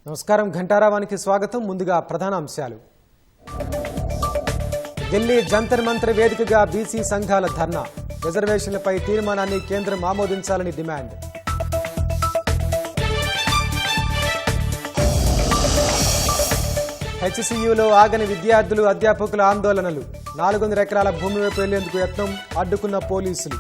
నమస్కారం ఘంటారావానికి స్వాగతం. ముందుగా ప్రధాన అంశాలు. ఢిల్లీ జంతర్ మంతర్ వేదికగా బీసీ సంఘాల ధర్నా. రిజర్వేషన్లపై తీర్మానాన్ని కేంద్రం ఆమోదించాలని డిమాండ్. హెచ్సీయూలో ఆగని విద్యార్థులు అధ్యాపకుల ఆందోళనలు. 400 ఎకరాల భూమి వైపు వెళ్లేందుకు యత్నం, అడ్డుకున్న పోలీసులు.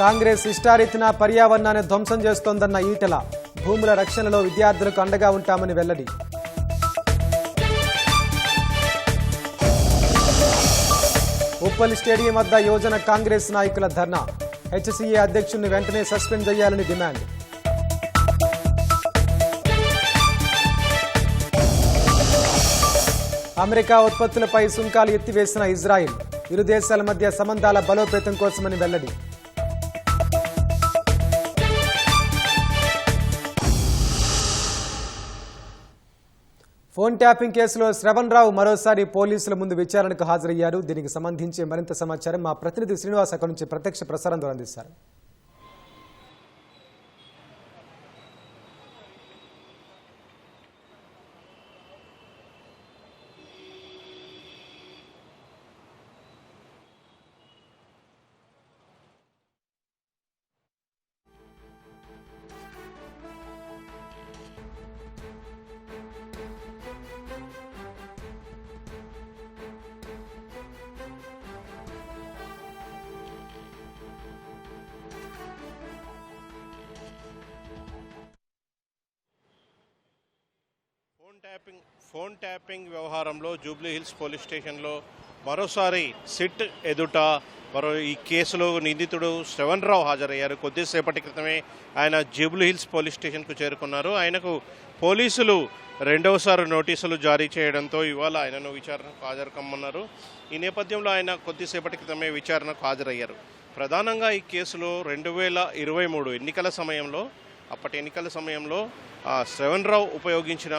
కాంగ్రెస్ ఇష్టారీతిన పర్యావరణాన్ని ధ్వంసం చేస్తోందన్న ఈటెల. భూముల రక్షణలో విద్యార్థులకు అండగా ఉంటామని వెల్లడి. ఉప్పల్ స్టేడియం వద్ద యువజన కాంగ్రెస్ నాయకుల ధర్నా. హెచ్సీఏ అధ్యక్షుడిని వెంటనే సస్పెండ్ చేయాలని డిమాండ్. అమెరికా ఉత్పత్తులపై సుంకాలు ఎత్తివేసిన ఇజ్రాయిల్. ఇరు దేశాల మధ్య సంబంధాల బలోపేతం కోసమని వెల్లడి. ఫోన్ ట్యాపింగ్ కేసులో శ్రవణ్ రావు మరోసారి పోలీసుల ముందు విచారణకు హాజరయ్యారు. దీనికి సంబంధించి మరింత సమాచారం మా ప్రతినిధి శ్రీనివాస్ అక్కడి నుంచి ప్రత్యక్ష ప్రసారం ద్వారా అందిస్తారు. ఫోన్ ట్యాపింగ్ వ్యవహారంలో జూబ్లీ హిల్స్ పోలీస్ స్టేషన్లో మరోసారి సిట్ ఎదుట ఈ కేసులో నిందితుడు శ్రవణ్ రావు హాజరయ్యారు. కొద్దిసేపటి క్రితమే ఆయన జూబ్లీ హిల్స్ పోలీస్ స్టేషన్కు చేరుకున్నారు. ఆయనకు పోలీసులు రెండవసారి నోటీసులు జారీ చేయడంతో ఇవాళ ఆయనను విచారణకు హాజరు కమ్మన్నారు. ఈ నేపథ్యంలో ఆయన కొద్దిసేపటి క్రితమే విచారణకు హాజరయ్యారు. ప్రధానంగా ఈ కేసులో 2023 అప్పటి ఎన్నికల సమయంలో శ్రవణ్ రావు ఉపయోగించిన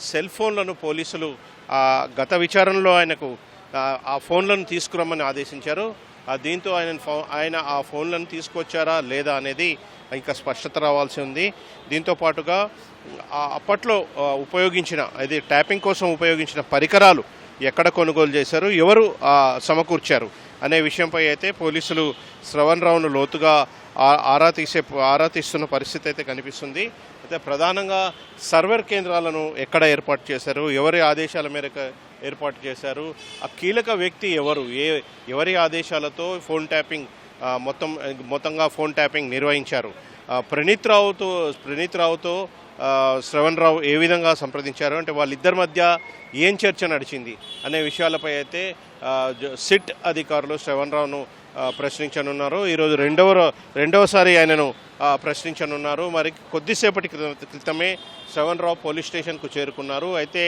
సెల్ ఫోన్లను పోలీసులు గత విచారణలో ఆయనకు ఆ ఫోన్లను తీసుకురమ్మని ఆదేశించారు. దీంతో ఆయన ఆ ఫోన్లను తీసుకొచ్చారా లేదా అనేది ఇంకా స్పష్టత రావాల్సి ఉంది. దీంతో పాటుగా అప్పట్లో ఉపయోగించిన ట్యాపింగ్ కోసం ఉపయోగించిన పరికరాలు ఎక్కడ కొనుగోలు చేశారు, ఎవరు సమకూర్చారు అనే విషయంపై అయితే పోలీసులు శ్రవణ్ రావును లోతుగా ఆరా తీస్తున్న పరిస్థితి అయితే కనిపిస్తుంది. అయితే ప్రధానంగా సర్వర్ కేంద్రాలను ఎక్కడ ఏర్పాటు చేశారు, ఎవరి ఆదేశాల మేరకు ఏర్పాటు చేశారు, ఆ కీలక వ్యక్తి ఎవరి ఆదేశాలతో ఫోన్ ట్యాపింగ్ మొత్తంగా ఫోన్ ట్యాపింగ్ నిర్వహించారు, ప్రణీత్ రావుతో శ్రవణ్ రావు ఏ విధంగా సంప్రదించారు, అంటే వాళ్ళిద్దరి మధ్య ఏం చర్చ నడిచింది అనే విషయాలపై అయితే సిట్ అధికారులు శ్రవణ్ రావును ప్రశ్నించనున్నారు. ఈరోజు రెండవసారి ఆయనను ప్రశ్నించనున్నారు. మరి కొద్దిసేపటి క్రితమే శ్రవణ్ రావు పోలీస్ స్టేషన్కు చేరుకున్నారు. అయితే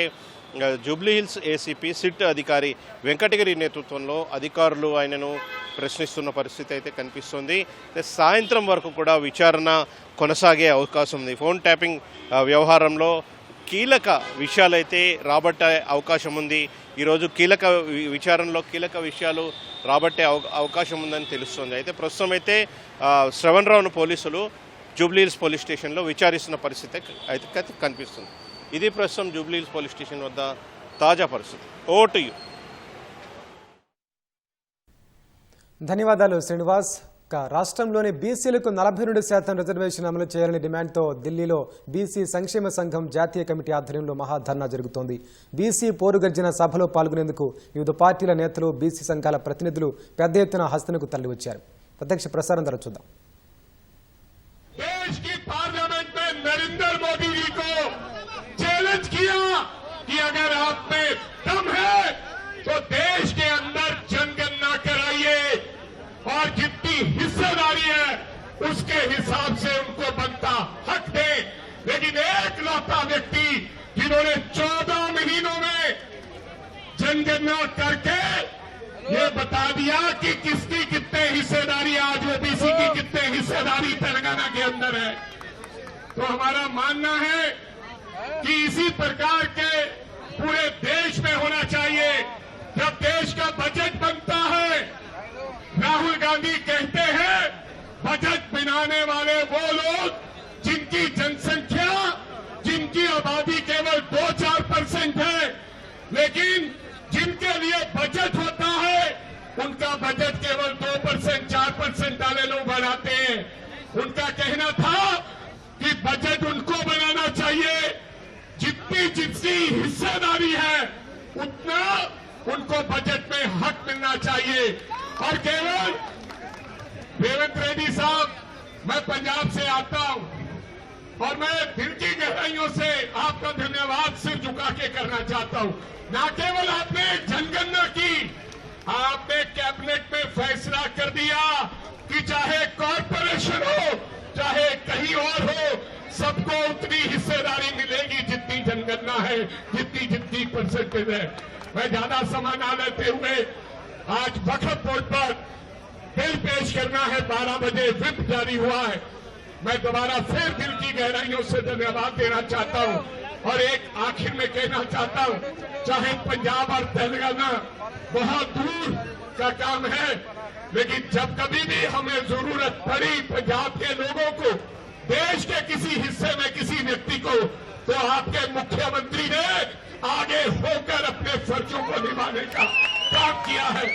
జూబ్లీ హిల్స్ ఏసీపీ సిట్ అధికారి వెంకటగిరి నేతృత్వంలో అధికారులు ఆయనను ప్రశ్నిస్తున్న పరిస్థితి అయితే కనిపిస్తుంది. సాయంత్రం వరకు కూడా విచారణ కొనసాగే అవకాశం ఉంది. ఫోన్ ట్యాపింగ్ వ్యవహారంలో కీలక విషయాలైతే రాబట్టే అవకాశం ఉంది. ఈరోజు విచారణలో కీలక విషయాలు రాబట్టే అవకాశం ఉందని తెలుస్తుంది. అయితే ప్రస్తుతం అయితే శ్రవణ్ రావును పోలీసులు జూబ్లీ హిల్స్ పోలీస్ స్టేషన్లో విచారిస్తున్న పరిస్థితి అయితే కనిపిస్తుంది. ఇది ప్రస్తుతం జూబ్లీ హిల్స్ పోలీస్ స్టేషన్ వద్ద తాజా పరిస్థితి. Vote you. ధన్యవాదాలు శ్రీనివాస్. రాష్ట్రంలోని బీసీలకు 42% రిజర్వేషన్ అమలు చేయాలని డిమాండ్తో ఢిల్లీలో బీసీ సంక్షేమ సంఘం జాతీయ కమిటీ ఆధ్వర్యంలో మహాధర్నా జరుగుతోంది. బీసీ పోరుగర్జన సభలో పాల్గొనేందుకు వివిధ పార్టీల నేతలు, బీసీ సంఘాల ప్రతినిధులు పెద్ద ఎత్తున హస్తనకు తరలివచ్చారు. ప్రత్యక్ష ప్రసారం ద్వారా చూద్దాం. और जितनी हिस्सेदारी है उसके हिसाब से उनको बनता हक दे। लेकिन एक लौता व्यक्ति जिन्होंने 14 महीनों में जनगणना करके ये बता दिया कि किसकी कितने हिस्सेदारी, आज ओबीसी की कितने हिस्सेदारी तेलंगाना के अंदर है, तो हमारा मानना है कि इसी प्रकार के पूरे देश में होना चाहिए। जब देश का बजट बनता है, राहुल गांधी कहते हैं बजट बिना बनाने वाले वो लोग जिनकी जनसंख्या, जिनकी आबादी केवल 2-4% है, लेकिन जिनके लिए बजट होता है उनका बजट केवल 2%, 4% वाले लोग बढ़ाते हैं। उनका कहना था कि बजट उनको बनाना चाहिए, जितनी जितनी हिस्सेदारी है उतना उनको बजट में हक मिलना चाहिए। और केवल रेवंत रेड्डी साहब, मैं पंजाब से आता हूं और मैं दिल की गहराइयों से आपका धन्यवाद सिर झुका के करना चाहता हूं। न केवल आपने जनगणना की, आपने कैबिनेट में फैसला कर दिया कि चाहे कॉरपोरेशन हो चाहे कहीं और हो, सबको उतनी हिस्सेदारी मिलेगी जितनी जनगणना है, जितनी परसेंटेज है। मैं ज्यादा समय न लेते हुए आज वक्फ बोर्ड पर बिल पेश करना है। 12 बजे व्हिप जारी हुआ है। मैं दोबारा फिर दिल की गहराइयों से धन्यवाद देना चाहता हूं और एक आखिर में कहना चाहता हूं, चाहे पंजाब और तेलंगाना बहुत दूर का काम है, लेकिन जब कभी भी हमें जरूरत पड़ी पंजाब के लोगों को, देश के किसी हिस्से में किसी व्यक्ति को, तो आपके मुख्यमंत्री ने आगे होकर अपने फर्जों को निभाने का काम किया है।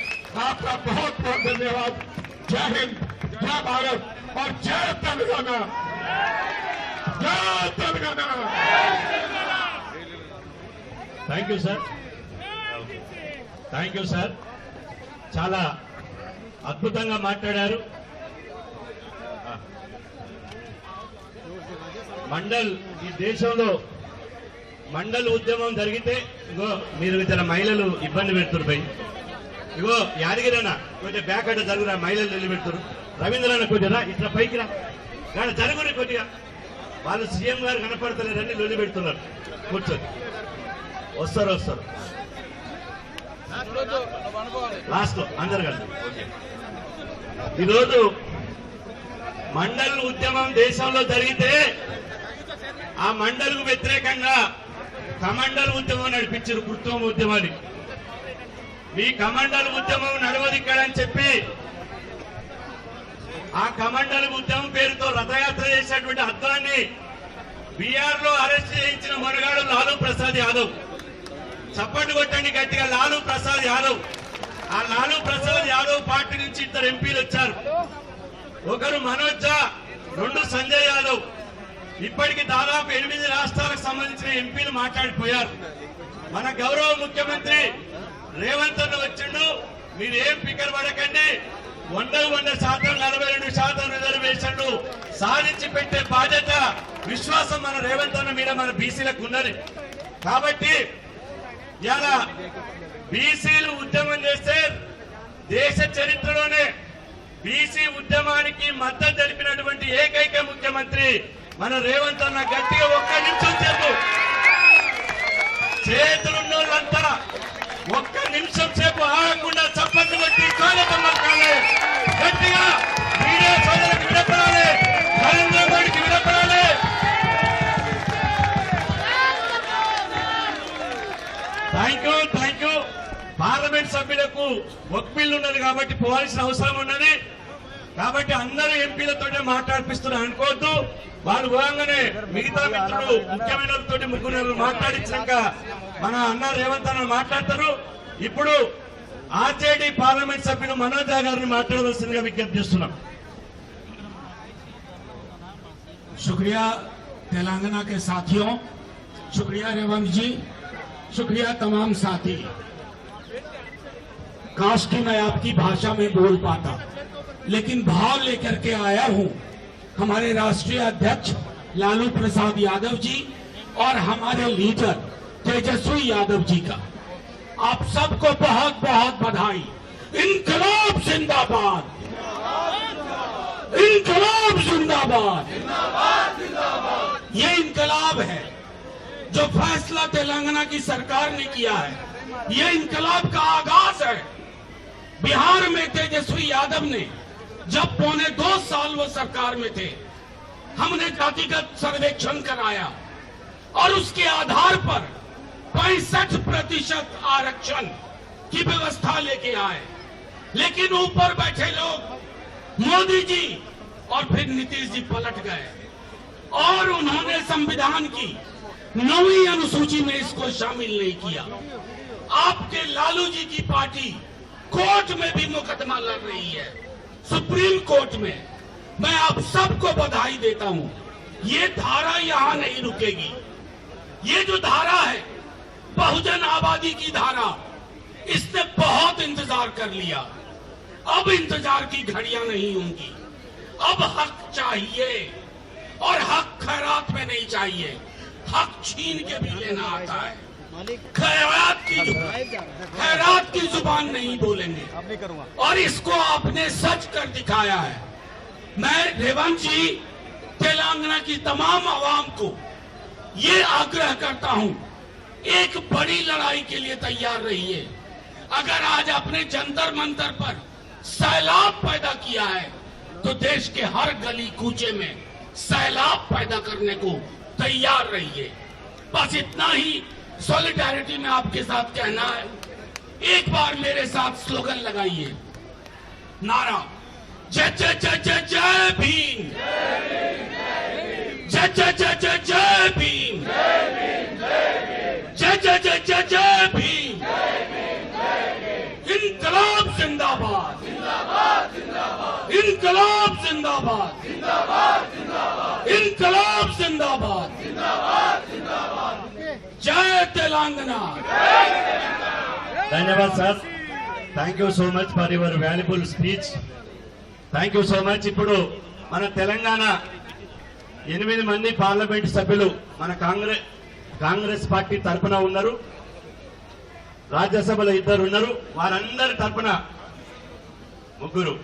आपका बहुत बहुत धन्यवाद। जय हिंद, जय भारत और जय तेलंगाना, जय Telangana. Thank you sir, thank you sir. చాలా అద్భుతంగా మాట్లాడారు. మండల్, ఈ దేశంలో మండల్ ఉద్యమం జరిగితే ఇగో మీరు ఇతర మహిళలు ఇబ్బంది పెడుతున్నారు భయ్. ఇగో యాదగిరన్న కొంచెం బ్యాక్ అడ్డ జరుగురా, మహిళలు నిలబెడుతున్నారు. రవీంద్రన్న కొద్దిగా ఇట్లా పైకి రా, కానీ జరుగురు కొద్దిగా. వాళ్ళు సీఎం గారు కనపడతలేరని లొల్లి పెడుతున్నారు. కూర్చొని వస్తారు లాస్ట్ లో అందరు కలిసి. ఈరోజు మండల్ ఉద్యమం దేశంలో జరిగితే ఆ మండల్కు వ్యతిరేకంగా కమండల్ ఉద్యమం నడిపించారు, కృత్రిమ ఉద్యమాన్ని. మీ కమండల్ ఉద్యమం నడవదిక్కడని చెప్పి ఆ కమండల్ ఉద్యమం పేరుతో రథయాత్ర చేసినటువంటి అద్వాన్ని బీహార్ లో అరెస్ట్ చేయించిన మొనగాడు లాలూ ప్రసాద్ యాదవ్. చప్పట్లు కొట్టండి గట్టిగా, లాలూ ప్రసాద్ యాదవ్. ఆ లాలూ ప్రసాద్ యాదవ్ పార్టీ నుంచి 2 ఎంపీలు వచ్చారు. ఒకరు మనోజ్ ఝా, 2 సంజయ్ యాదవ్. ఇప్పటికి దాదాపు 8 రాష్ట్రాలకు సంబంధించిన ఎంపీలు మాట్లాడిపోయారు. మన గౌరవ ముఖ్యమంత్రి రేవంత్ అన్న వచ్చిండు, మీరేం ఫికర్ పడకండి, 100% 42% రిజర్వేషన్లు సాధించి పెట్టే బాధ్యత, విశ్వాసం మన రేవంత్ అన్న మీద మన బీసీలకు ఉన్నది. కాబట్టి ఇలా బీసీలు ఉద్యమం చేస్తే దేశ చరిత్రలోనే బీసీ ఉద్యమానికి మద్దతు తెలిపినటువంటి ఏకైక ముఖ్యమంత్రి మన రేవంత్ అన్న. గట్టిగా 1 నిమిషం సేపు చేతులున్న వాళ్ళంతా 1 నిమిషం సేపు ఆగకుండా చప్పట్లు కొట్టి స్వాగతం పలకాలి. గట్టిగా మీడియా సోదరులకు వినపడాలి, నరేంద్ర మోడీకి వినపడాలి. Thank you. పార్లమెంట్ సభ్యులకు ఒక బిల్లు ఉన్నది కాబట్టి పోవాల్సిన అవసరం ఉన్నది. కాబట్టి అందరూ ఎంపీలతోనే మాట్లాడిపిస్తున్నారు అనుకోవద్దు. వాళ్ళు పోగానే మిగతా మిత్రులు ముఖ్యమైన తోటి 3 మాట్లాడించాక మన అన్న రేవంత్ అన్న మాట్లాడతారు. ఇప్పుడు ఆర్జేడీ పార్లమెంట్ సభ్యులు మనోజ్ ఝా గారిని మాట్లాడవలసిందిగా విజ్ఞప్తి చేస్తున్నాం. शुक्रिया तेलंगाना के साथियों, शुक्रिया रेवंत जी, शुक्रिया तमाम साथी। काश कि मैं आपकी भाषा में बोल पाता, लेकिन भाव लेकर के आया हूं हमारे राष्ट्रीय अध्यक्ष लालू प्रसाद यादव जी और हमारे लीडर तेजस्वी यादव जी का। आप सबको बहुत बहुत बधाई। इनकलाब जिंदाबाद, इनकलाब जिंदाबाद। ये इनकलाब है जो फैसला तेलंगाना की सरकार ने किया है। ये इनकलाब का आगाज है। बिहार में तेजस्वी यादव ने जब 2.25 साल वो सरकार में थे, हमने जातिगत सर्वेक्षण कराया और उसके आधार पर 65% आरक्षण की व्यवस्था लेके आए। लेकिन ऊपर बैठे लोग, मोदी जी और फिर नीतीश जी पलट गए और उन्होंने संविधान की 9वीं अनुसूची में इसको शामिल नहीं किया। आपके लालू जी की पार्टी कोर्ट में भी मुकदमा लड़ रही है, सुप्रीम कोर्ट में। मैं आप सबको बधाई देता हूं। ये धारा यहां नहीं रुकेगी। ये जो धारा है बहुजन आबादी की धारा, इसने बहुत इंतजार कर लिया। अब इंतजार की घड़ियां नहीं होंगी। अब हक चाहिए और हक खैरात में नहीं चाहिए, हक छीन के भी लेना आता है। खैरात की जुबान नहीं बोलेंगे और इसको आपने सच कर दिखाया है। मैं रेवंत जी तेलंगाना की तमाम आवाम को ये आग्रह करता हूं, एक बड़ी लड़ाई के लिए तैयार रहिए। अगर आज अपने जंतर मंतर पर सैलाब पैदा किया है तो देश के हर गली कूचे में सैलाब पैदा करने को तैयार रहिए। बस इतना ही सॉलिडारिटी में आपके साथ कहना है। एक बार मेरे साथ स्लोगन लगाइए, नारा जय जय जय जय जय भीम, जय जय जय जय जय भीम, जय जय जय जय जय भीम, इनकलाब जिंदाबाद, इनकलाब जिंदाबाद, इनकलाब जिंदाबाद, जय तेलंगाना। धन्यवाद sir, thank you so much for your valuable speech. Thank you so much. ఇప్పుడు మన తెలంగాణ 8 మంది పార్లమెంట్ సభ్యులు మన కాంగ్రెస్ పార్టీ తరఫున ఉన్నారు, రాజ్యసభలో 2 ఉన్నారు. వారందరి తరఫున 3,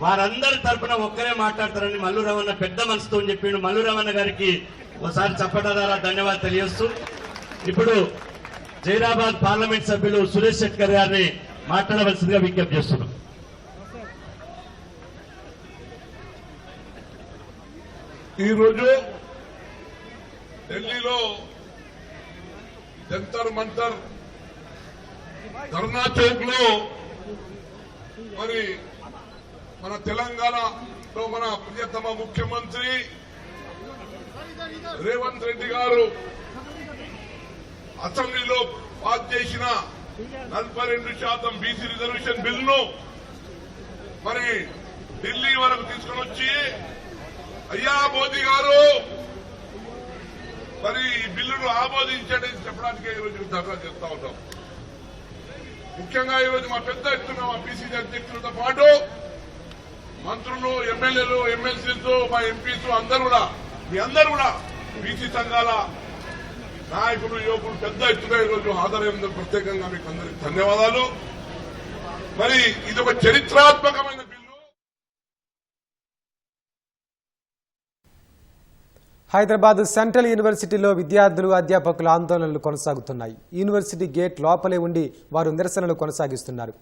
వారందరి తరఫున ఒక్కరే మాట్లాడతారని మల్లు రమణ పెద్ద మనసుతో చెప్పిండు. మల్లు రమణ గారికి ఒకసారి చప్పట్ల ద్వారా ధన్యవాదాలు తెలియజేస్తూ ఇప్పుడు జైరాబాద్ పార్లమెంట్ సభ్యులు సురేష్ శెట్కర్ గారిని మాట్లాడవలసిందిగా విజ్ఞప్తి చేస్తున్నాం. ఈరోజు ఢిల్లీలో జంతర్ మంతర్ ధర్నా చౌక్ లో మరి మన తెలంగాణలో మన ప్రియతమ ముఖ్యమంత్రి రేవంత్ రెడ్డి గారు అసెంబ్లీలో పాస్ చేసిన 42% బీసీ రిజర్వేషన్ బిల్లును మరి ఢిల్లీ వరకు తీసుకుని వచ్చి, అయ్యా మోదీ గారు మరి ఈ బిల్లును ఆమోదించండి చెప్పడానికి ఈరోజు ధర్నా చేస్తా ఉన్నాం. ముఖ్యంగా ఈరోజు మా పెద్ద ఎత్తున మా బీసీ అధ్యక్షులతో పాటు మంత్రులు, ఎమ్మెల్యేలు, ఎమ్మెల్సీలు, మా ఎంపీస్ అందరూ కూడా, మీ అందరూ కూడా బీసీ సంఘాల నాయకులు, యువకులు పెద్ద ఎత్తున ఈరోజు హాజరైనందుకు ప్రత్యేకంగా మీకు అందరికి ధన్యవాదాలు. మరి ఇది ఒక చరిత్రాత్మకమైన బిల్లు. హైదరాబాద్ సెంట్రల్ యూనివర్సిటీలో విద్యార్థులు, అధ్యాపకుల ఆందోళనలు కొనసాగుతున్నాయి. యూనివర్సిటీ గేట్ లోపలే ఉండి వారు నిరసనలు కొనసాగిస్తున్నారు.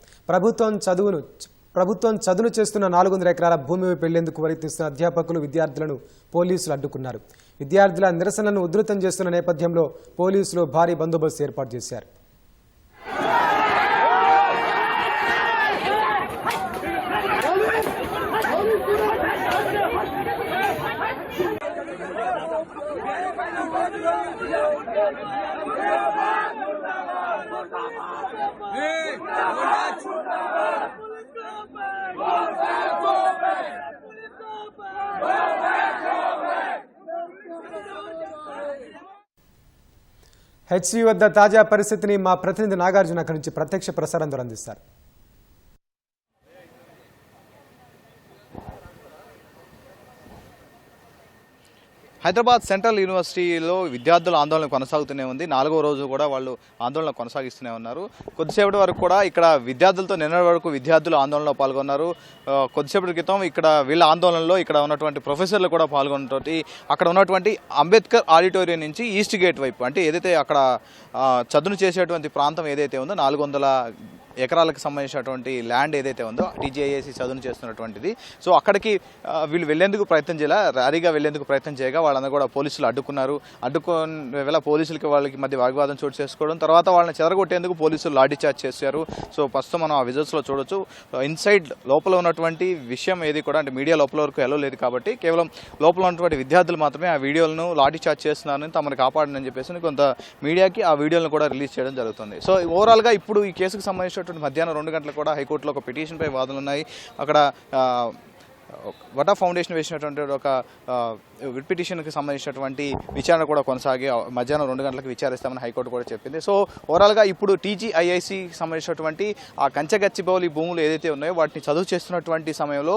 ప్రభుత్వం చదును చేస్తున్న 400 ఎకరాల భూమి వెళ్లేందుకు ప్రయత్నిస్తున్న అధ్యాపకులు, విద్యార్థులను పోలీసులు అడ్డుకున్నారు. విద్యార్థుల నిరసనలను ఉధృతం చేస్తున్న నేపథ్యంలో పోలీసులు భారీ బందోబస్తు ఏర్పాటు చేశారు. హెచ్సి వద్ద తాజా పరిస్థితిని మా ప్రతినిధి నాగార్జున అక్కడి నుంచి ప్రత్యక్ష ప్రసారం ద్వారా అందిస్తారు. హైదరాబాద్ సెంట్రల్ యూనివర్సిటీలో విద్యార్థుల ఆందోళన కొనసాగుతూనే ఉంది. 4వ రోజు కూడా వాళ్ళు ఆందోళన కొనసాగిస్తూనే ఉన్నారు. కొద్దిసేపటి వరకు కూడా ఇక్కడ విద్యార్థులతో నిన్న వరకు విద్యార్థులు ఆందోళనలో పాల్గొన్నారు. కొద్దిసేపటి క్రితం ఇక్కడ వీళ్ళ ఆందోళనలో ఇక్కడ ఉన్నటువంటి ప్రొఫెసర్లు కూడా పాల్గొన్నటువంటి అక్కడ ఉన్నటువంటి అంబేద్కర్ ఆడిటోరియం నుంచి ఈస్ట్ గేట్ వైపు, అంటే ఏదైతే అక్కడ చదును చేసేటువంటి ప్రాంతం ఏదైతే ఉందో 400 ఎకరాలకు సంబంధించినటువంటి ల్యాండ్ ఏదైతే ఉందో టీజీఐఏసీ చదును చేస్తున్నటువంటిది. సో అక్కడికి వీళ్ళు వెళ్లేందుకు ప్రయత్నం చేయాల, ర్యాలీగా వెళ్లేందుకు ప్రయత్నం చేయగా వాళ్ళందరూ కూడా పోలీసులు అడ్డుకున్నారు. అడ్డుకునే వేళ పోలీసులకి వాళ్ళకి మధ్య వాగ్వాదం చోటు చేసుకోవడం, తర్వాత వాళ్ళని చెదరగొట్టేందుకు పోలీసులు లాఠీ చార్జ్ చేశారు. సో ప్రస్తుతం మనం ఆ విజువల్స్లో చూడొచ్చు. ఇన్సైడ్ లోపల ఉన్నటువంటి విషయం ఏది కూడా అంటే మీడియా లోపల వరకు ఎలా లేదు కాబట్టి కేవలం లోపల ఉన్నటువంటి విద్యార్థులు మాత్రమే ఆ వీడియోలను లాఠీ చార్జ్ చేస్తున్నారని తమను కాపాడని చెప్పేసి కొంత మీడియాకి ఆ వీడియోలను కూడా రిలీజ్ చేయడం జరుగుతుంది. సో ఓవరాల్గా ఇప్పుడు ఈ కేసుకు సంబంధించినటువంటి మధ్యాహ్నం 2 గంటలకు కూడా హైకోర్టులో ఒక పిటిషన్పై వాదనలు ఉన్నాయి. అక్కడ వటా ఫౌండేషన్ వేసినటువంటి ఒక రిట్ పిటిషన్కి సంబంధించినటువంటి విచారణ కూడా కొనసాగి మధ్యాహ్నం 2 గంటలకు విచారిస్తామని హైకోర్టు కూడా చెప్పింది. సో ఓవరాల్గా ఇప్పుడు టీజీఐఐసికి సంబంధించినటువంటి ఆ కంచెగచ్చిబౌలి భూములు ఏదైతే ఉన్నాయో వాటిని చదువు చేస్తున్నటువంటి సమయంలో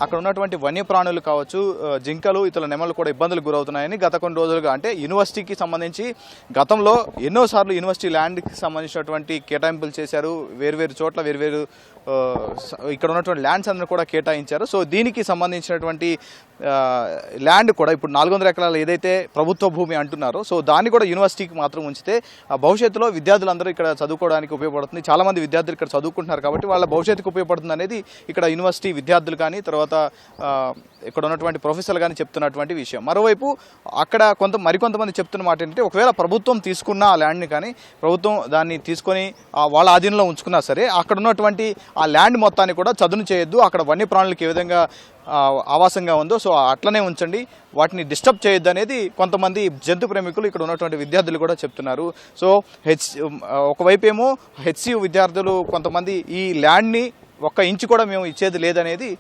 అక్కడ ఉన్నటువంటి వన్యప్రాణులు కావచ్చు, జింకలు, ఇతర నెమలు కూడా ఇబ్బందులు గురవుతున్నాయని గత కొన్ని రోజులుగా అంటే యూనివర్సిటీకి సంబంధించి గతంలో ఎన్నోసార్లు యూనివర్సిటీ ల్యాండ్కి సంబంధించినటువంటి కేటాయింపులు చేశారు. వేర్వేరు చోట్ల వేర్వేరు ఇక్కడ ఉన్నటువంటి ల్యాండ్స్ అందరూ కూడా కేటాయించారు. సో దీనికి సంబంధించినటువంటి ల్యాండ్ కూడా ఇప్పుడు 400 ఎకరాలు ఏదైతే ప్రభుత్వ భూమి అంటున్నారో సో దాన్ని కూడా యూనివర్సిటీకి మాత్రం ఉంచితే భవిష్యత్తులో విద్యార్థులందరూ ఇక్కడ చదువుకోవడానికి ఉపయోగపడుతుంది. చాలామంది విద్యార్థులు ఇక్కడ చదువుకుంటున్నారు కాబట్టి వాళ్ళ భవిష్యత్తుకు ఉపయోగపడుతుంది అనేది ఇక్కడ యూనివర్సిటీ విద్యార్థులు కానీ తర్వాత ఇక్కడ ఉన్నటువంటి ప్రొఫెసర్లు కానీ చెప్తున్నటువంటి విషయం. మరోవైపు అక్కడ మరికొంతమంది చెప్తున్న మాట ఏంటంటే ఒకవేళ ప్రభుత్వం తీసుకున్న ఆ ల్యాండ్ని కానీ ప్రభుత్వం దాన్ని తీసుకొని వాళ్ళ ఆధీనంలో ఉంచుకున్నా సరే అక్కడ ఉన్నటువంటి ఆ ల్యాండ్ మొత్తాన్ని కూడా చదును చేయొద్దు, అక్కడ వన్యప్రాణులకు ఏ విధంగా ఆవాసంగా ఉందో సో అట్లనే ఉంచండి, వాటిని డిస్టర్బ్ చేయొద్దు అనేది కొంతమంది జంతు ప్రేమికులు ఇక్కడ ఉన్నటువంటి విద్యార్థులు కూడా చెప్తున్నారు. సో ఒకవైపు ఏమో హెచ్సియు విద్యార్థులు కొంతమంది ఈ ల్యాండ్ని 1 ఇంచు కూడా మేము ఇచ్చేది లేదనేది,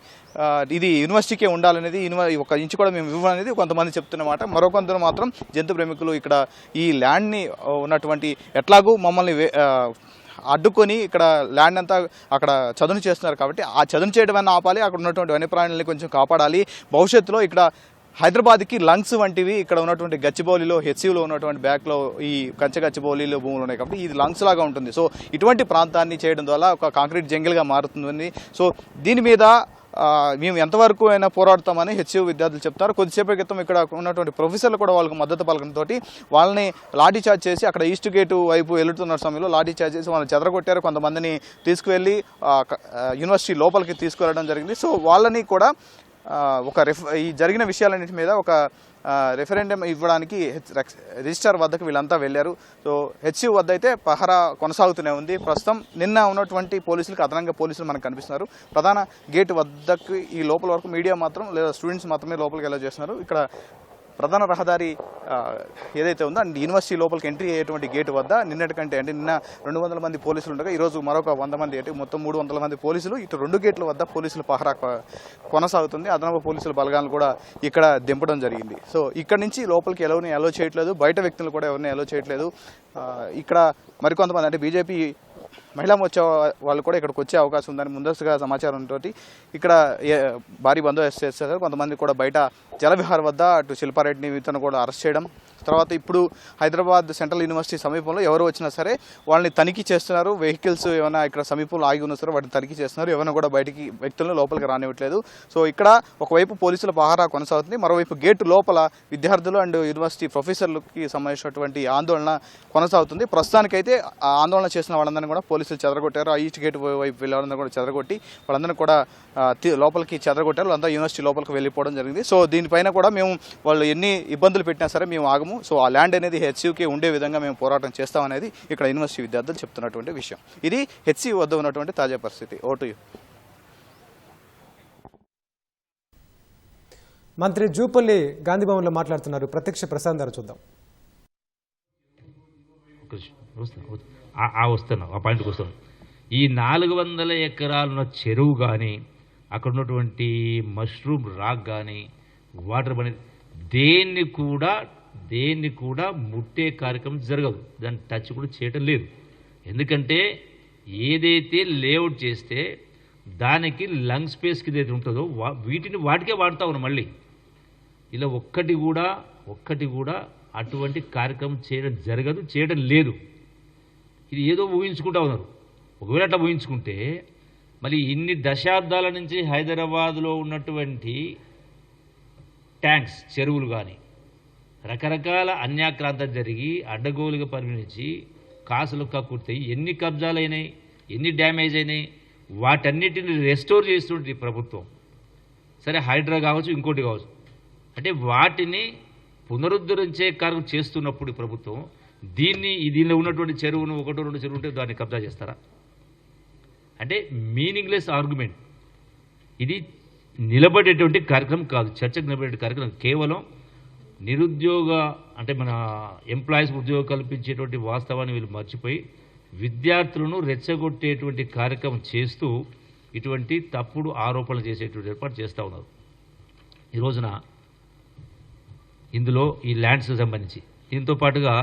ఇది యూనివర్సిటీకే ఉండాలనేది, 1 ఇంచు కూడా మేము ఇవ్వాలనేది కొంతమంది చెప్తున్నమాట. మరో కొందరు మాత్రం జంతు ప్రేమికులు ఇక్కడ ఈ ల్యాండ్ని ఉన్నటువంటి ఎట్లాగూ మమ్మల్ని అడ్డుకొని ఇక్కడ ల్యాండ్ అంతా అక్కడ చదును చేస్తున్నారు కాబట్టి ఆ చదును చేయడం అన్న ఆపాలి, అక్కడ ఉన్నటువంటి వన్యప్రాణుల్ని కొంచెం కాపాడాలి. భవిష్యత్తులో ఇక్కడ హైదరాబాద్కి లంగ్స్ వంటివి ఇక్కడ ఉన్నటువంటి గచ్చిబౌలిలో హెచ్సిలో ఉన్నటువంటి బ్యాక్లో ఈ కంచె గచ్చిబౌలిలో భూములు ఉన్నాయి కాబట్టి ఇది లంగ్స్ లాగా ఉంటుంది. సో ఇటువంటి ప్రాంతాన్ని చేయడం ద్వారా ఒక కాంక్రీట్ జంగిల్గా మారుతుంది. సో దీని మీద మేము ఎంతవరకు అయినా పోరాడతామని హెచ్సియు విద్యార్థులు చెప్తారు. కొద్దిసేపటి క్రితం ఇక్కడ ఉన్నటువంటి ప్రొఫెసర్లు కూడా వాళ్ళకు మద్దతు పలకడంతో వాళ్ళని లాఠీ చార్జ్ చేసి అక్కడ ఈస్ట్ గేటు వైపు వెళ్తున్న సమయంలో లాఠీ చార్జ్ చేసి వాళ్ళని చెదరగొట్టారు. కొంతమందిని తీసుకువెళ్ళి యూనివర్సిటీ లోపలికి తీసుకువెళ్ళడం జరిగింది. సో వాళ్ళని కూడా ఈ జరిగిన విషయాలన్నింటి మీద ఒక రెఫరెండం ఇవ్వడానికి రిజిస్ట్రార్ వద్దకు వీళ్ళంతా వెళ్ళారు. సో హెచ్సియు వద్ద అయితే పహరా కొనసాగుతూనే ఉంది. ప్రస్తుతం నిన్న ఉన్నటువంటి పోలీసులకు అదనంగా పోలీసులు మనకు కనిపిస్తున్నారు. ప్రధాన గేటు వద్దకు ఈ లోపల వరకు మీడియా మాత్రం లేదా స్టూడెంట్స్ మాత్రమే లోపలికి ఎలా చేస్తున్నారు. ఇక్కడ ప్రధాన రహదారి ఏదైతే ఉందో అండ్ యూనివర్సిటీ లోపలికి ఎంట్రీ అయ్యేటువంటి గేటు వద్ద నిన్నటి కంటే అంటే నిన్న 200 మంది పోలీసులు ఉండగా ఈరోజు మరొక 100 మంది అంటే మొత్తం 300 మంది పోలీసులు ఇటు 2 గేట్ల వద్ద పోలీసులు పహరా కొనసాగుతుంది. అదనపు పోలీసుల బలగాలను కూడా ఇక్కడ దింపడం జరిగింది. సో ఇక్కడ నుంచి లోపలికి ఎవరిని అలో చేయట్లేదు, బయట వ్యక్తులు కూడా ఎవరిని అలో చేయట్లేదు. ఇక్కడ మరికొంతమంది అంటే బీజేపీ మహిళా మోర్చా వాళ్ళు కూడా ఇక్కడికి వచ్చే అవకాశం ఉందని ముందస్తుగా సమాచారంతో ఇక్కడ భారీ బందోబస్తు చేస్తారు. కొంతమంది కూడా బయట జలవిహార్ వద్ద అటు శిల్పారెడ్డిని ఇతను కూడా అరెస్ట్ చేయడం, తర్వాత ఇప్పుడు హైదరాబాద్ సెంట్రల్ యూనివర్సిటీ సమీపంలో ఎవరు వచ్చినా సరే వాళ్ళని తనిఖీ చేస్తున్నారు. వెహికల్స్ ఏమైనా ఇక్కడ సమీపంలో ఆగి ఉన్నా సరే వాటిని తనిఖీ చేస్తున్నారు. ఎవరైనా కూడా బయటికి వ్యక్తులను లోపలికి రానివ్వట్లేదు. సో ఇక్కడ ఒకవైపు పోలీసుల పహారా కొనసాగుతుంది, మరోవైపు గేటు లోపల విద్యార్థులు అండ్ యూనివర్సిటీ ప్రొఫెసర్లకి సంబంధించినటువంటి ఆందోళన కొనసాగుతుంది. ప్రస్తుతానికైతే ఆందోళన చేసిన వాళ్ళందరినీ కూడా పోలీసులు చెదరగొట్టారు. ఆ ఈస్ట్ గేట్ వైపు వెళ్ళాలని కూడా చెదరగొట్టి వాళ్ళందరినీ కూడా లోపలికి చెదరగొట్టారు. వాళ్ళంతా యూనివర్సిటీ లోపలికి వెళ్ళిపోవడం జరిగింది. సో దీనిపైన కూడా మేము వాళ్ళు ఎన్ని ఇబ్బందులు పెట్టినా సరే మేము ఆగము. సో ఆ ల్యాండ్ అనేది హెచ్సియుకి ఉండే విధంగా మేము పోరాటం చేస్తామనేది ఇక్కడ యూనివర్సిటీ విద్యార్థులు చెప్తున్నటువంటి విషయం. ఇది హెచ్సియు వద్ద ఉన్నటువంటి తాజా పరిస్థితి. ఓటు మంత్రి జూపల్లి గాంధీభవన్లో మాట్లాడుతున్నారు. ప్రత్యక్ష ప్రసారం చూద్దాం. వస్తున్నాం ఆ పాయింట్కి వస్తాం. ఈ 400 ఎకరాల చెరువు కానీ అక్కడ ఉన్నటువంటి మష్రూమ్ రాక్ కానీ వాటర్ పని దేన్ని కూడా ముట్టే కార్యక్రమం జరగదు, దాన్ని టచ్ కూడా చేయటం లేదు. ఎందుకంటే ఏదైతే లేఅవుట్ చేస్తే దానికి లంగ్ స్పేస్కి ఏదైతే ఉంటుందో వాటికే వాడుతూ ఉన్నాం. మళ్ళీ ఇలా ఒక్కటి కూడా అటువంటి కార్యక్రమం చేయడం జరగదు, చేయడం లేదు. ఇది ఏదో ఊహించుకుంటా ఉన్నారు. ఒకవేళ అట్లా ఊహించుకుంటే మళ్ళీ ఇన్ని దశాబ్దాల నుంచి హైదరాబాద్లో ఉన్నటువంటి ట్యాంక్స్ చెరువులు కానీ రకరకాల అన్యాక్రాంతం జరిగి అడ్డగోలుగా పరిగణించి కాసులు కక్కుర్తాయి ఎన్ని కబ్జాలైనాయి. ఎన్ని డ్యామేజ్ అయినాయి వాటన్నిటిని రెస్టోర్ చేస్తుంది ప్రభుత్వం. సరే హైడ్రా కావచ్చు ఇంకోటి కావచ్చు, అంటే వాటిని పునరుద్ధరించే కార్యం చేస్తున్నప్పుడు ప్రభుత్వం దీనిలో ఉన్నటువంటి చెరువును ఒకటో రెండు చెరువు ఉంటే దాన్ని కబ్జా చేస్తారా? అంటే మీనింగ్లెస్ ఆర్గ్యుమెంట్. ఇది నిలబడేటువంటి కార్యక్రమం కాదు, చర్చకు నిలబడే కార్యక్రమం. కేవలం నిరుద్యోగ అంటే మన ఎంప్లాయీస్ ఉద్యోగం కల్పించేటువంటి వాస్తవాన్ని వీళ్ళు మర్చిపోయి విద్యార్థులను రెచ్చగొట్టేటువంటి కార్యక్రమం చేస్తూ ఇటువంటి తప్పుడు ఆరోపణలు చేసేటువంటి ఏర్పాటు చేస్తూ ఉన్నారు. ఈ రోజున ఇందులో ఈ ల్యాండ్స్కి సంబంధించి దీంతో పాటుగా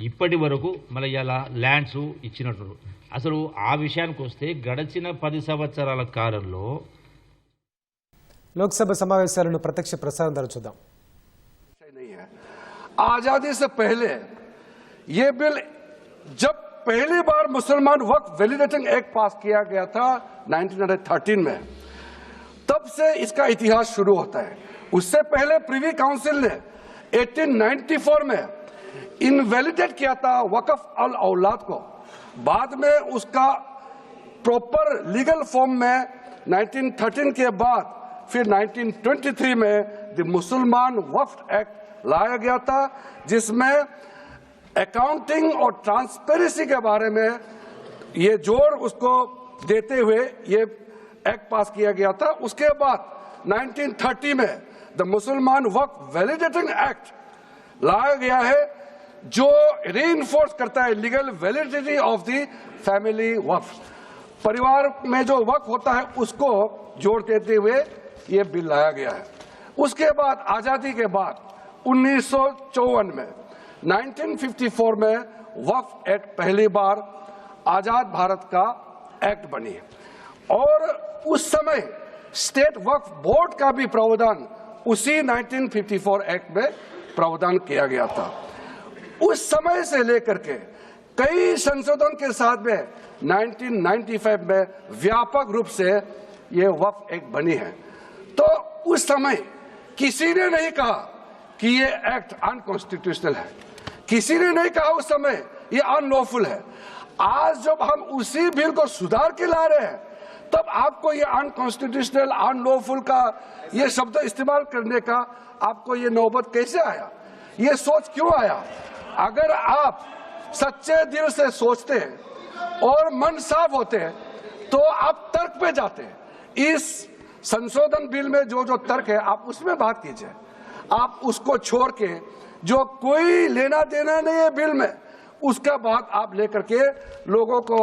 ఇప్పటి వరకు మళ్ళీ ఇలా ల్యాండ్స్ ఇచ్చినట్టు అసలు ఆ విషయానికి వస్తే గడిచిన 10 సంవత్సరాల కాలంలో లోక్సభ సమావేశాలను ప్రత్యక్ష ప్రసారం ద్వారా చూద్దాం. आजादी से पहले ये बिल जब पहली बार मुसलमान वक्फ वैलिडेटिंग एक्ट पास किया गया था 1913 में, तब से इसका इतिहास शुरू होता है. उससे पहले प्रिवी काउंसिल ने 1894 में इनवैलिडेट किया था वक्फ अल औलाद को. बाद में उसका प्रॉपर लीगल फॉर्म में 1913 के बाद फिर 1923 में द मुसलमान वक्फ एक्ट लाया गया था, जिसमें अकाउंटिंग और ट्रांसपेरेंसी के बारे में ये जोर उसको देते हुए ये एक्ट पास किया गया था. उसके बाद 1930 में द मुसलमान वक्फ वैलिडेटिंग एक्ट लाया गया है, जो रीइंफोर्स करता है legal validity of the family waqf. परिवार में जो वक्फ होता है उसको जोड़ देते हुए ये बिल लाया गया है. उसके बाद आजादी के बाद 1954 में 1954 में वक्फ एक्ट पहली बार आजाद भारत का एक्ट बनी और उस समय स्टेट वक्फ बोर्ड का भी प्रावधान उसी 1954 एक्ट में प्रावधान किया गया था. उस समय से लेकर के कई संशोधन के साथ में 1995 में व्यापक रूप से ये वक्फ एक्ट बनी है. तो उस समय किसी ने नहीं कहा कि ये एक्ट अनकॉन्स्टिट्यूशनल है, किसी ने नहीं कहा उस समय ये अनलॉफुल है. आज जब हम उसी बिल को सुधार के ला रहे हैं तब आपको ये अनकॉन्स्टिट्यूशनल अनलॉफुल का ये शब्द इस्तेमाल करने का आपको ये नौबत कैसे आया, ये सोच क्यों आया? अगर आप सच्चे दिल से सोचते और मन साफ होते तो आप तर्क पे जाते. इस संशोधन बिल में जो जो तर्क है आप उसमें बात कीजिए. आप उसको छोड़ के जो कोई लेना देना नहीं है बिल में, उसका बात आप लेकर के लोगों को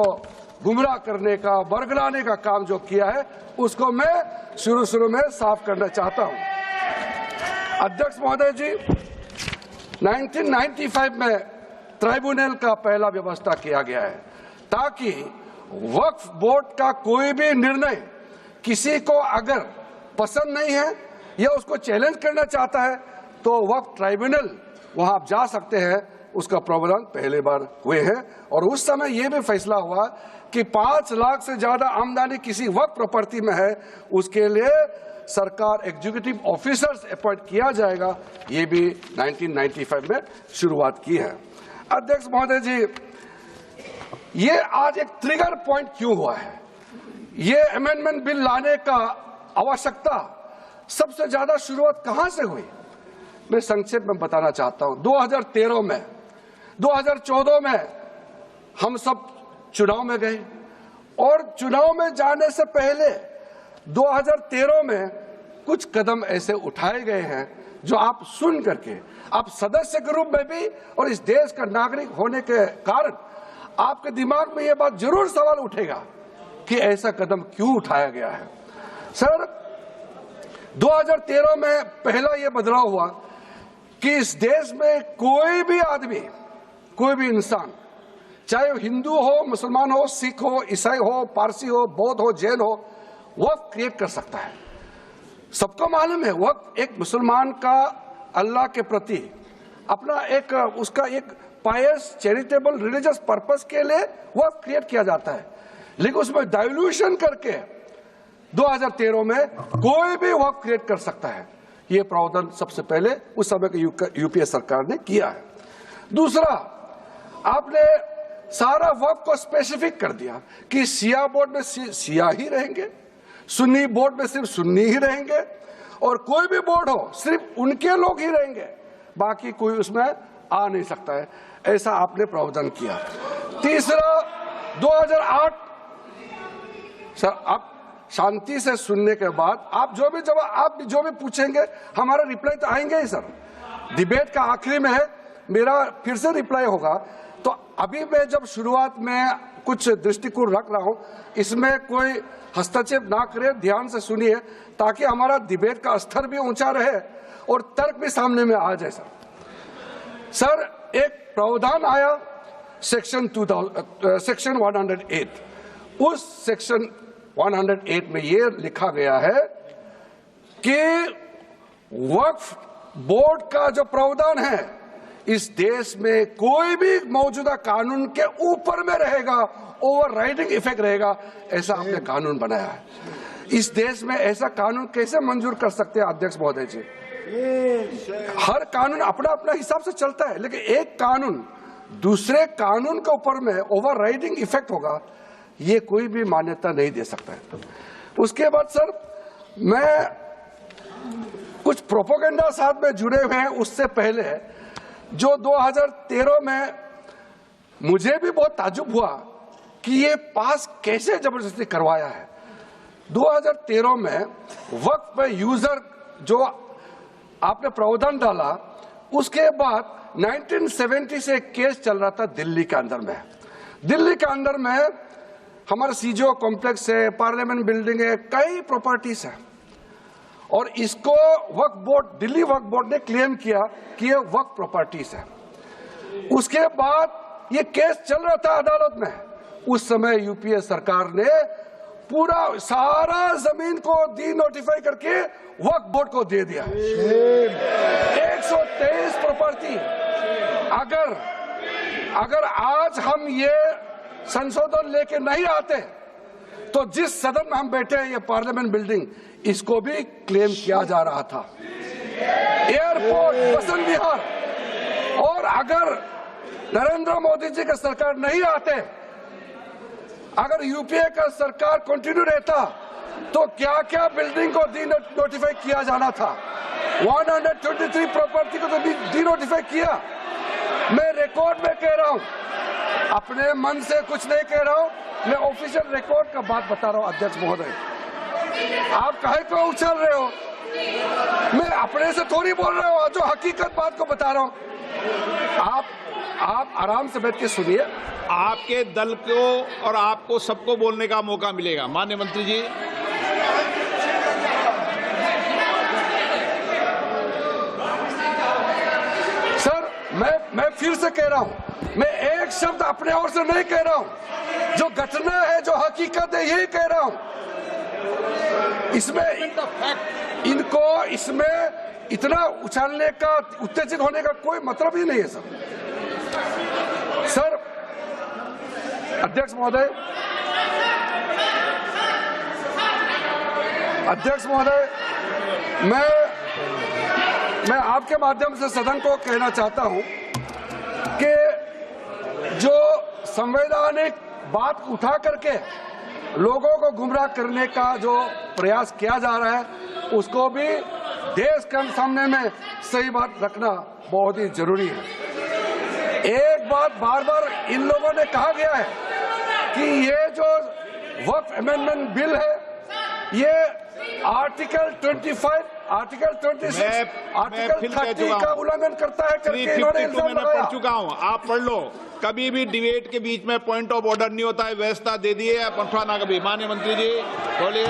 गुमराह करने का बरगलाने का काम जो किया है उसको मैं शुरू में साफ करना चाहता हूं. अध्यक्ष महोदय जी, 1995 में ट्राइब्यूनल का पहला व्यवस्था किया गया है ताकि वक्फ बोर्ड का कोई भी निर्णय किसी को अगर पसंद नहीं है या उसको चैलेंज करना चाहता है तो वक्फ ट्राइब्यूनल वहां आप जा सकते हैं. उसका प्रावधान पहले बार हुए हैं और उस समय यह भी फैसला हुआ कि 5 लाख से ज्यादा आमदनी किसी वक्फ प्रॉपर्टी में है उसके लिए सरकार एग्जीक्यूटिव ऑफिसर्स अपॉइंट किया जाएगा. ये भी 1995 में शुरुआत की है. अध्यक्ष महोदय जी, ये आज एक ट्रिगर पॉइंट क्यों हुआ है? ये अमेंडमेंट बिल लाने का आवश्यकता सबसे ज्यादा शुरुआत कहां से हुई? मैं संक्षेप में बताना चाहता हूं. 2013 में 2014 में हम सब चुनाव में गए और चुनाव में जाने से पहले 2013 में कुछ कदम ऐसे उठाए गए हैं जो आप सुन करके आप सदस्य के रूप में भी और इस देश का नागरिक होने के कारण आपके दिमाग में यह बात जरूर सवाल उठेगा कि ऐसा कदम क्यों उठाया गया है. सर, 2013 में पहला यह बदलाव हुआ कि इस देश में कोई भी आदमी, कोई भी इंसान, चाहे वो हिंदू हो, मुसलमान हो, सिख हो, ईसाई हो, पारसी हो, बौद्ध हो, जैन हो, वक्फ क्रिएट कर सकता है. सबको मालूम है वक्फ एक मुसलमान का अल्लाह के प्रति अपना एक उसका एक पायस चैरिटेबल रिलीजियस पर्पस के लिए वक्फ क्रिएट किया जाता है. लेकिन उसमें डाइल्यूशन करके 2013 में कोई भी वक्फ क्रिएट कर सकता है. ये प्रावधान सबसे पहले उस समय की यूपीए सरकार ने किया है. दूसरा, आपने सारा वक्फ को स्पेसिफिक कर दिया कि शिया बोर्ड में शिया ही रहेंगे, सुन्नी बोर्ड में सिर्फ सुन्नी ही रहेंगे, और कोई भी बोर्ड हो सिर्फ उनके लोग ही रहेंगे, बाकी कोई उसमें आ नहीं सकता है। ऐसा आपने प्रावधान किया। तीसरा, 2008 सर, आप शांति से सुनने के बाद आप जो भी पूछेंगे हमारा रिप्लाई तो आएंगे ही सर। डिबेट का आखिरी में है, मेरा फिर से रिप्लाई होगा। तो अभी मैं जब शुरुआत में कुछ दृष्टिकोण रख रहा हूं, इसमें कोई हस्तक्षेप ना करे, ध्यान से सुनिए, ताकि हमारा डिबेट का स्तर भी ऊंचा रहे और तर्क भी सामने में आ जाए। सर, एक प्रावधान आया सेक्शन 108। उस सेक्शन 108 में ये लिखा गया है कि वक्फ बोर्ड का जो प्रावधान है इस देश में कोई भी मौजूदा कानून के ऊपर में रहेगा, ओवरराइडिंग इफेक्ट रहेगा। ऐसा आपने कानून बनाया है। इस देश में ऐसा कानून कैसे मंजूर कर सकते हैं अध्यक्ष महोदय जी? हर कानून अपना अपना हिसाब से चलता है, लेकिन एक कानून दूसरे कानून के ऊपर में ओवरराइडिंग इफेक्ट होगा, ये कोई भी मान्यता नहीं दे सकता है। उसके बाद सर, मैं कुछ प्रोपोगेंडा साथ में जुड़े हुए हैं। उससे पहले जो 2013 में मुझे भी बहुत ताज्जुब हुआ कि ये पास कैसे जबरदस्ती करवाया है। 2013 में वक्फ पे यूजर जो आपने प्रावधान डाला, उसके बाद 1970 से एक केस चल रहा था दिल्ली के अंदर में। दिल्ली के अंदर में हमारा सीजीओ कॉम्प्लेक्स है, पार्लियामेंट बिल्डिंग है, कई प्रॉपर्टीज है, और इसको वक्फ बोर्ड, दिल्ली वक्फ बोर्ड ने क्लेम किया कि ये वक्फ प्रॉपर्टीज है। उसके बाद ये केस चल रहा था अदालत में। उस समय यूपीए सरकार ने पूरा सारा जमीन को डी नोटिफाई करके वक्फ बोर्ड को दे दिया। 123 प्रॉपर्टी। अगर आज हम ये संशोधन लेके नहीं आते तो जिस सदन में हम बैठे हैं, ये पार्लियामेंट बिल्डिंग, इसको भी क्लेम किया जा रहा था। एयरपोर्ट, बसंत विहार, और अगर नरेंद्र मोदी जी का सरकार नहीं आते, अगर यूपीए का सरकार कंटिन्यू रहता, तो क्या क्या बिल्डिंग को डी नोटिफाई किया जाना था। 123 प्रॉपर्टी को तो डी नोटिफाई किया। मैं रिकॉर्ड में कह रहा हूं, अपने मन से कुछ नहीं कह रहा हूं, मैं ऑफिशियल रिकॉर्ड का बात बता रहा हूं। अध्यक्ष महोदय, आप काहे को उछल रहे हो? मैं अपने से थोड़ी बोल रहा हूं, जो हकीकत बात को बता रहा हूं। आप आराम से बैठ के सुनिए। आपके दल को और आपको सबको बोलने का मौका मिलेगा। माननीय मंत्री जी, सर, मैं फिर से कह रहा हूं, मैं एक शब्द अपने ओर से नहीं कह रहा हूं। जो घटना है, जो हकीकत है, यही कह रहा हूं। इनको इसमें इतना उछालने का, उत्तेजित होने का कोई मतलब ही नहीं है सर। अध्यक्ष महोदय, मैं आपके माध्यम से सदन को कहना चाहता हूं कि जो संवैधानिक बात उठा करके लोगों को गुमराह करने का जो प्रयास किया जा रहा है, उसको भी देश के सामने में सही बात रखना बहुत ही जरूरी है। एक बात बार बार इन लोगों ने कहा गया है कि ये जो वक्फ अमेंडमेंट बिल है, ये आर्टिकल 25, आर्टिकल 26, आर्टिकल 30 का उल्लंघन करता है करके इन्होंने इल्जाम लगाया। पढ़ चुका हूं, आप पढ़ लो। कभी भी डिबेट के बीच में पॉइंट ऑफ ऑर्डर नहीं होता है। व्यवस्था दे दी है, पंथवा ना कभी। माननीय मंत्री जी बोलिए।